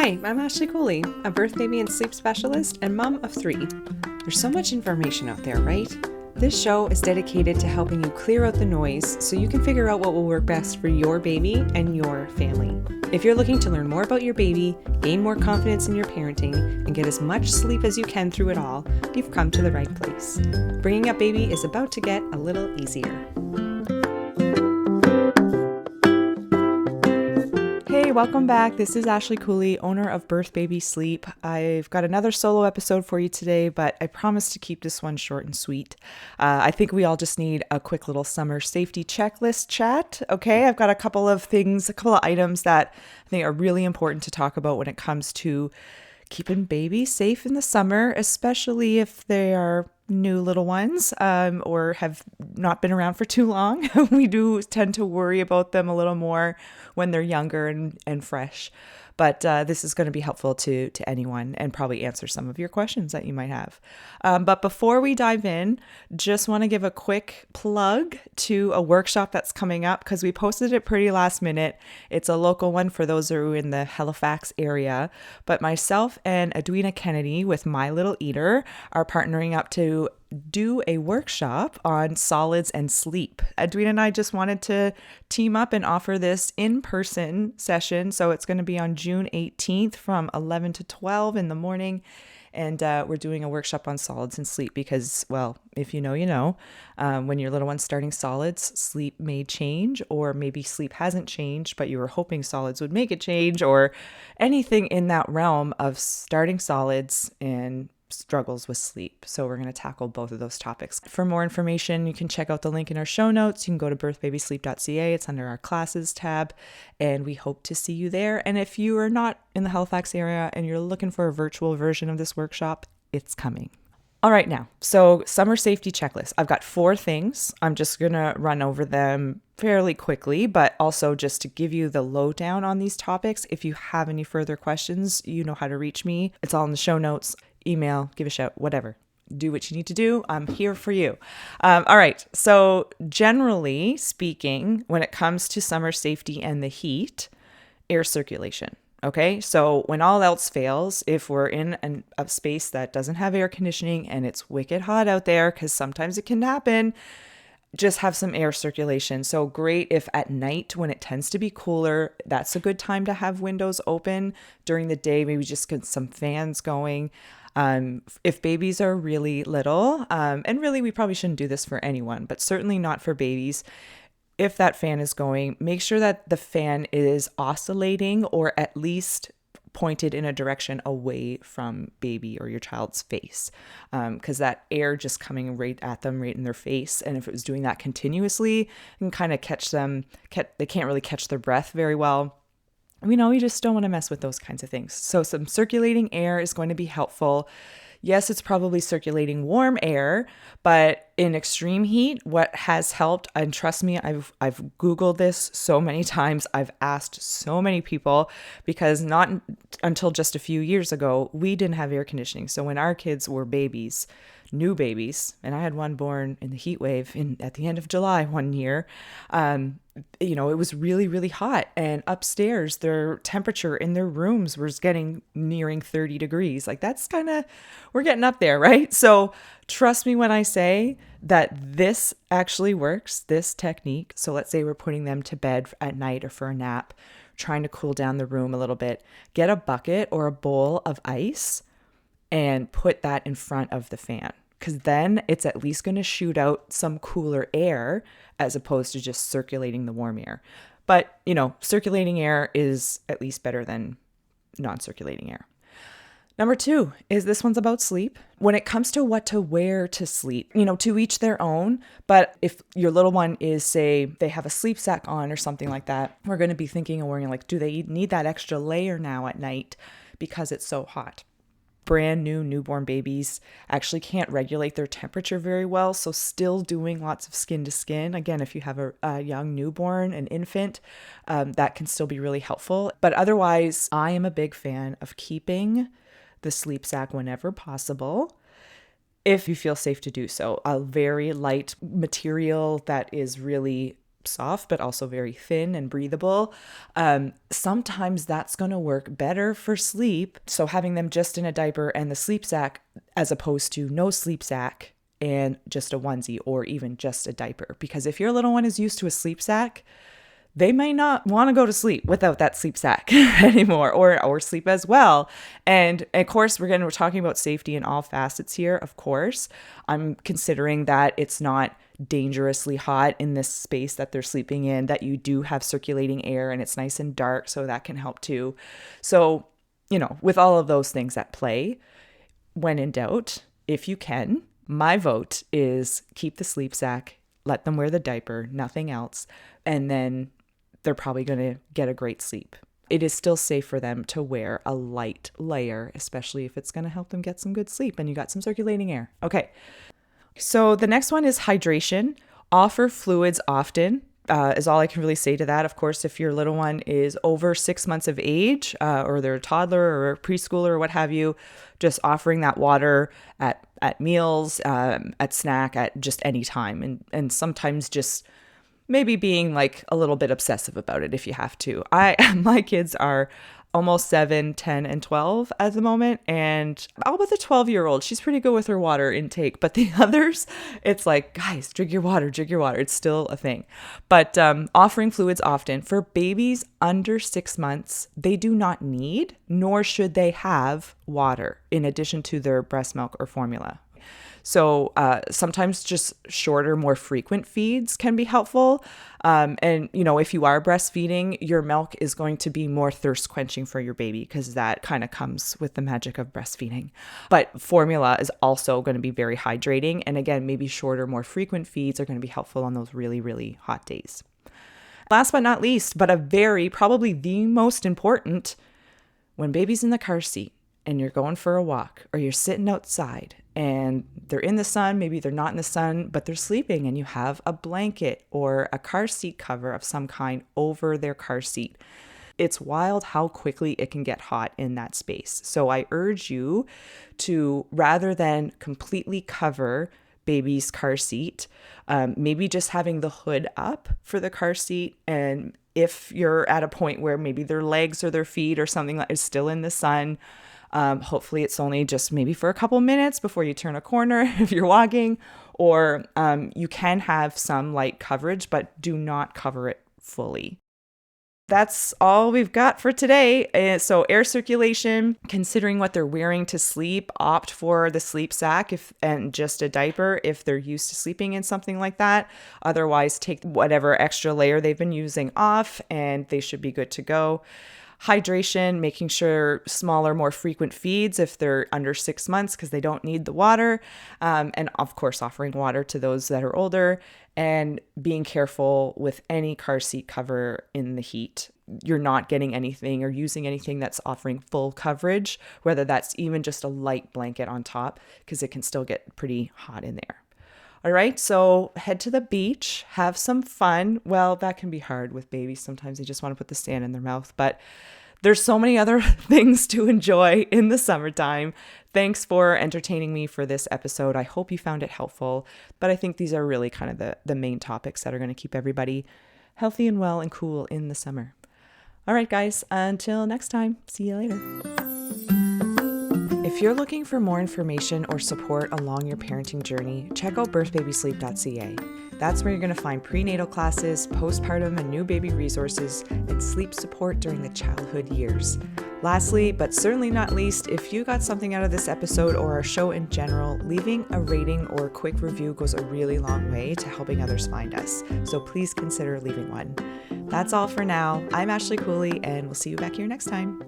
Hi, I'm Ashley Cooley, a birth, baby, and sleep specialist and mom of 3. There's so much information out there, right? This show is dedicated to helping you clear out the noise so you can figure out what will work best for your baby and your family. If you're looking to learn more about your baby, gain more confidence in your parenting, and get as much sleep as you can through it all, you've come to the right place. Bringing up baby is about to get a little easier. Hey, welcome back. This is Ashley Cooley, owner of Birth Baby Sleep. I've got another solo episode for you today, but I promise to keep this one short and sweet. I think we all just need a quick little summer safety checklist chat. Okay, I've got a couple of items that I think are really important to talk about when it comes to keeping babies safe in the summer, especially if they are new little ones or have not been around for too long. We do tend to worry about them a little more when they're younger and fresh. But this is going to be helpful to anyone and probably answer some of your questions that you might have. But before we dive in, just want to give a quick plug to a workshop that's coming up because we posted it pretty last minute. It's a local one for those who are in the Halifax area. But myself and Edwina Kennedy with My Little Eater are partnering up to do a workshop on solids and sleep. Edwina and I just wanted to team up and offer this in-person session. So it's going to be on June 18th from 11 to 12 in the morning. And we're doing a workshop on solids and sleep because, well, if you know, you know, when your little one's starting solids, sleep may change, or maybe sleep hasn't changed, but you were hoping solids would make it change, or anything in that realm of starting solids and struggles with sleep. So we're going to tackle both of those topics. For more information, you can check out the link in our show notes. You can go to birthbabysleep.ca. It's under our classes tab, and we hope to see you there. And if you are not in the Halifax area and you're looking for a virtual version of this workshop, it's coming. All right, now, so summer safety checklist. I've got 4 things. I'm just going to run over them fairly quickly, but also just to give you the lowdown on these topics. If you have any further questions, you know how to reach me. It's all in the show notes. Email, give a shout, whatever. Do what you need to do. I'm here for you. All right. So generally speaking, when it comes to summer safety and the heat, air circulation. Okay. So when all else fails, if we're in a space that doesn't have air conditioning and it's wicked hot out there, because sometimes it can happen, just have some air circulation. So great if at night when it tends to be cooler, that's a good time to have windows open. During the day, maybe just get some fans going. If babies are really little, and really we probably shouldn't do this for anyone, but certainly not for babies. If that fan is going, make sure that the fan is oscillating or at least pointed in a direction away from baby or your child's face, because that air just coming right at them, right in their face. And if it was doing that continuously, it can kind of catch them, they can't really catch their breath very well. You just don't want to mess with those kinds of things. So some circulating air is going to be helpful. Yes, it's probably circulating warm air, but in extreme heat, what has helped, and trust me, I've Googled this so many times, I've asked so many people, because not until just a few years ago, we didn't have air conditioning. So when our kids were babies, new babies, and I had one born in the heat wave at the end of July one year, it was really, really hot. And upstairs, their temperature in their rooms was nearing 30 degrees. Like we're getting up there, right? So trust me when I say that this actually works, this technique. So let's say we're putting them to bed at night or for a nap, trying to cool down the room a little bit. Get a bucket or a bowl of ice and put that in front of the fan, because then it's at least going to shoot out some cooler air as opposed to just circulating the warm air. But, circulating air is at least better than non-circulating air. Number 2 is this one's about sleep. When it comes to what to wear to sleep, to each their own. But if your little one is, say, they have a sleep sack on or something like that, we're going to be thinking and worrying, do they need that extra layer now at night because it's so hot? Brand new newborn babies actually can't regulate their temperature very well. So still doing lots of skin to skin. Again, if you have a young newborn, an infant, that can still be really helpful. But otherwise, I am a big fan of keeping the sleep sack whenever possible, if you feel safe to do so. A very light material that is really soft, but also very thin and breathable. Sometimes that's going to work better for sleep. So having them just in a diaper and the sleep sack, as opposed to no sleep sack and just a onesie or even just a diaper. Because if your little one is used to a sleep sack, they may not want to go to sleep without that sleep sack anymore, or sleep as well. And of course, we're talking about safety in all facets here. Of course, I'm considering that it's not dangerously hot in this space that they're sleeping in, that you do have circulating air and it's nice and dark, so that can help too. So, with all of those things at play, when in doubt, if you can, my vote is keep the sleep sack, let them wear the diaper, nothing else, and then they're probably going to get a great sleep. It is still safe for them to wear a light layer, especially if it's going to help them get some good sleep and you got some circulating air. Okay. So the next one is hydration. Offer fluids often, is all I can really say to that. Of course, if your little one is over 6 months of age, or they're a toddler or a preschooler or what have you, just offering that water at meals, at snack, at just any time. And sometimes just maybe being like a little bit obsessive about it if you have to. My kids are almost 7, 10, and 12 at the moment. And all but the 12-year-old, she's pretty good with her water intake. But the others, it's like, guys, drink your water. It's still a thing. But offering fluids often. For babies under 6 months, they do not need, nor should they have water in addition to their breast milk or formula. So sometimes just shorter, more frequent feeds can be helpful. And, if you are breastfeeding, your milk is going to be more thirst quenching for your baby because that kind of comes with the magic of breastfeeding. But formula is also going to be very hydrating. And again, maybe shorter, more frequent feeds are going to be helpful on those really, really hot days. Last but not least, but probably the most important, when baby's in the car seat and you're going for a walk or you're sitting outside and they're in the sun, maybe they're not in the sun, but they're sleeping and you have a blanket or a car seat cover of some kind over their car seat. It's wild how quickly it can get hot in that space. So I urge you to, rather than completely cover baby's car seat, maybe just having the hood up for the car seat. And if you're at a point where maybe their legs or their feet or something that is still in the sun, hopefully it's only just maybe for a couple minutes before you turn a corner if you're walking, or you can have some light coverage, but do not cover it fully. That's all we've got for today. So air circulation, considering what they're wearing to sleep, opt for the sleep sack and just a diaper if they're used to sleeping in something like that. Otherwise, take whatever extra layer they've been using off and they should be good to go. Hydration, making sure smaller, more frequent feeds if they're under 6 months because they don't need the water. And of course, offering water to those that are older and being careful with any car seat cover in the heat. You're not getting anything or using anything that's offering full coverage, whether that's even just a light blanket on top, because it can still get pretty hot in there. All right, so head to the beach, have some fun. Well, that can be hard with babies. Sometimes they just want to put the sand in their mouth, but there's so many other things to enjoy in the summertime. Thanks for entertaining me for this episode. I hope you found it helpful, but I think these are really kind of the main topics that are going to keep everybody healthy and well and cool in the summer. All right, guys, until next time, see you later. If you're looking for more information or support along your parenting journey, check out birthbabysleep.ca. That's where you're going to find prenatal classes, postpartum and new baby resources, and sleep support during the childhood years. Lastly, but certainly not least, if you got something out of this episode or our show in general, leaving a rating or a quick review goes a really long way to helping others find us. So please consider leaving one. That's all for now. I'm Ashley Cooley, and we'll see you back here next time.